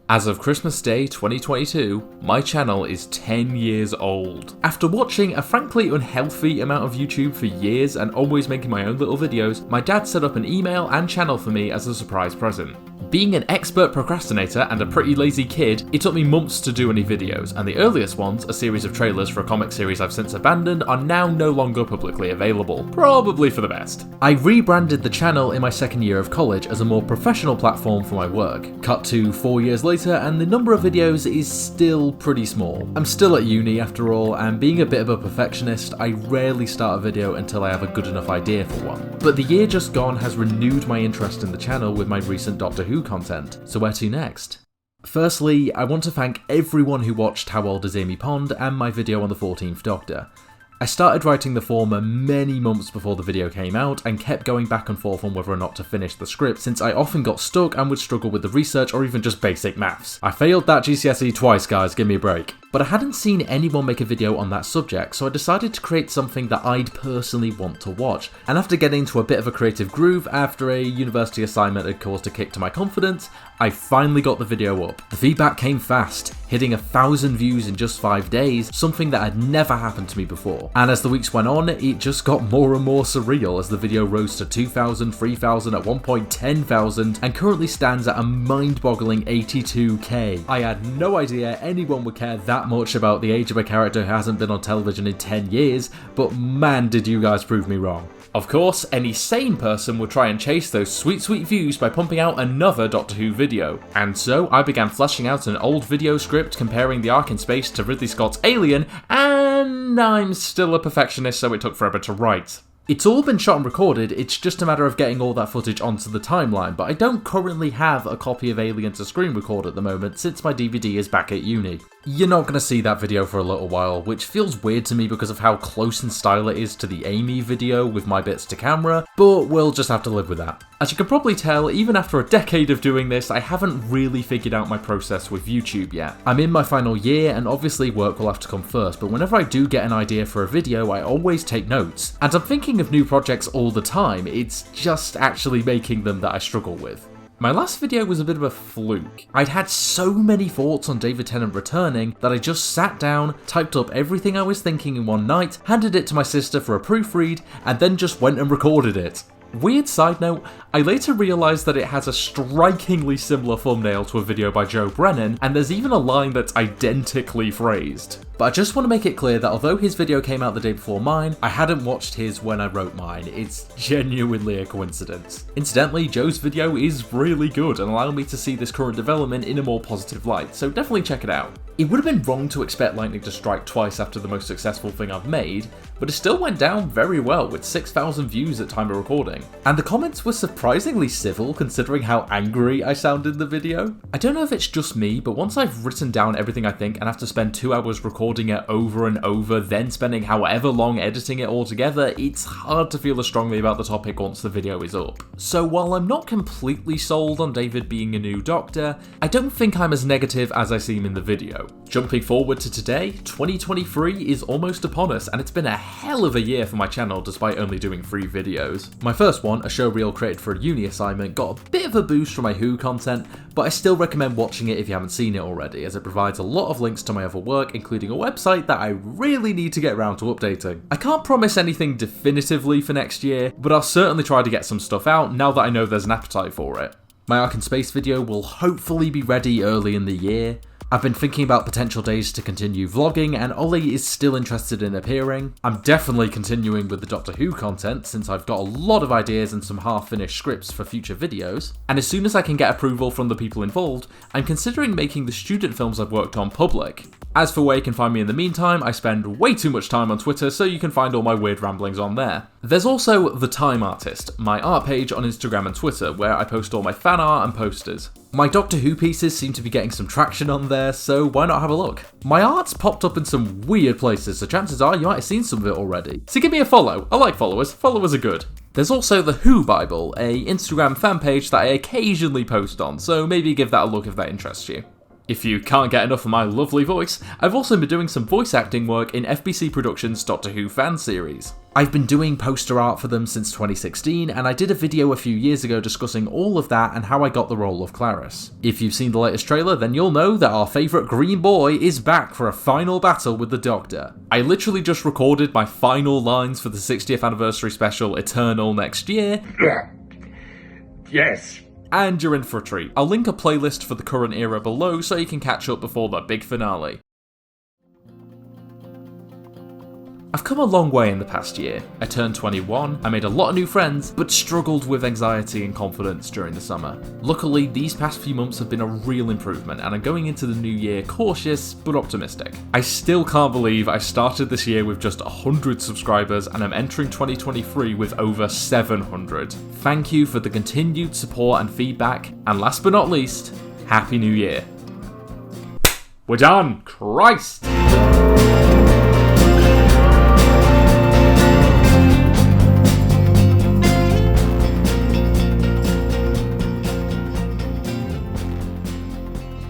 As of Christmas Day 2022, my channel is 10 years old. After watching a frankly unhealthy amount of YouTube for years and always making my own little videos, my dad set up an email and channel for me as a surprise present. Being an expert procrastinator and a pretty lazy kid, it took me months to do any videos, and the earliest ones, a series of trailers for a comic series I've since abandoned, are now no longer publicly available. Probably for the best. I rebranded the channel in my second year of college as a more professional platform for my work. Cut to 4 years later, and the number of videos is still pretty small. I'm still at uni after all, and being a bit of a perfectionist, I rarely start a video until I have a good enough idea for one. But the year just gone has renewed my interest in the channel with my recent Doctor Who content, so where to next? Firstly, I want to thank everyone who watched How Old is Amy Pond and my video on the 14th Doctor. I started writing the former many months before the video came out and kept going back and forth on whether or not to finish the script since I often got stuck and would struggle with the research or even just basic maths. I failed that GCSE twice, guys, give me a break. But I hadn't seen anyone make a video on that subject, so I decided to create something that I'd personally want to watch. And after getting into a bit of a creative groove after a university assignment had caused a kick to my confidence, I finally got the video up. The feedback came fast, hitting 1,000 views in just 5 days, something that had never happened to me before. And as the weeks went on, it just got more and more surreal as the video rose to 2,000, 3,000, at one point 10,000, and currently stands at a mind-boggling 82k. I had no idea anyone would care that much about the age of a character who hasn't been on television in 10 years, but man did you guys prove me wrong. Of course, any sane person would try and chase those sweet views by pumping out another Doctor Who video. And so I began fleshing out an old video script comparing the Ark in Space to Ridley Scott's Alien, and I'm still a perfectionist, so it took forever to write. It's all been shot and recorded, it's just a matter of getting all that footage onto the timeline, but I don't currently have a copy of Alien to screen record at the moment since my DVD is back at uni. You're not going to see that video for a little while, which feels weird to me because of how close in style it is to the Amy video with my bits to camera, but we'll just have to live with that. As you can probably tell, even after a decade of doing this, I haven't really figured out my process with YouTube yet. I'm in my final year, and obviously work will have to come first, but whenever I do get an idea for a video, I always take notes. And I'm thinking of new projects all the time, it's just actually making them that I struggle with. My last video was a bit of a fluke. I'd had so many thoughts on David Tennant returning that I just sat down, typed up everything I was thinking in one night, handed it to my sister for a proofread, and then just went and recorded it. Weird side note, I later realised that it has a strikingly similar thumbnail to a video by Joe Brennan, and there's even a line that's identically phrased. But I just want to make it clear that although his video came out the day before mine, I hadn't watched his when I wrote mine. It's genuinely a coincidence. Incidentally, Joe's video is really good and allowed me to see this current development in a more positive light, so definitely check it out. It would have been wrong to expect lightning to strike twice after the most successful thing I've made, but it still went down very well with 6,000 views at time of recording. And the comments were surprisingly civil considering how angry I sound in the video. I don't know if it's just me, but once I've written down everything I think and have to spend 2 hours recording it over and over, then spending however long editing it all together, it's hard to feel as strongly about the topic once the video is up. So while I'm not completely sold on David being a new Doctor, I don't think I'm as negative as I seem in the video. Jumping forward to today, 2023 is almost upon us, and it's been a hell of a year for my channel despite only doing 3 videos. My first one, a showreel created for a uni assignment, got a bit of a boost from my Who content, but I still recommend watching it if you haven't seen it already, as it provides a lot of links to my other work, including a website that I really need to get around to updating. I can't promise anything definitively for next year, but I'll certainly try to get some stuff out now that I know there's an appetite for it. My Ark in Space video will hopefully be ready early in the year. I've been thinking about potential days to continue vlogging, and Ollie is still interested in appearing. I'm definitely continuing with the Doctor Who content since I've got a lot of ideas and some half-finished scripts for future videos. And as soon as I can get approval from the people involved, I'm considering making the student films I've worked on public. As for where you can find me in the meantime, I spend way too much time on Twitter, so you can find all my weird ramblings on there. There's also The Time Artist, my art page on Instagram and Twitter, where I post all my fan art and posters. My Doctor Who pieces seem to be getting some traction on there, so why not have a look? My art's popped up in some weird places, so chances are you might have seen some of it already. So give me a follow. I like followers. Followers are good. There's also the Who Bible, a Instagram fan page that I occasionally post on, so maybe give that a look if that interests you. If you can't get enough of my lovely voice, I've also been doing some voice acting work in FBC Productions' Doctor Who fan series. I've been doing poster art for them since 2016, and I did a video a few years ago discussing all of that and how I got the role of Clarice. If you've seen the latest trailer, then you'll know that our favourite green boy is back for a final battle with the Doctor. I literally just recorded my final lines for the 60th anniversary special Eternal next year. Yes. And you're in for a treat. I'll link a playlist for the current era below so you can catch up before the big finale. I've come a long way in the past year. I turned 21, I made a lot of new friends, but struggled with anxiety and confidence during the summer. Luckily, these past few months have been a real improvement, and I'm going into the new year cautious but optimistic. I still can't believe I started this year with just 100 subscribers and I'm entering 2023 with over 700. Thank you for the continued support and feedback, and last but not least, Happy New Year. We're done! Christ!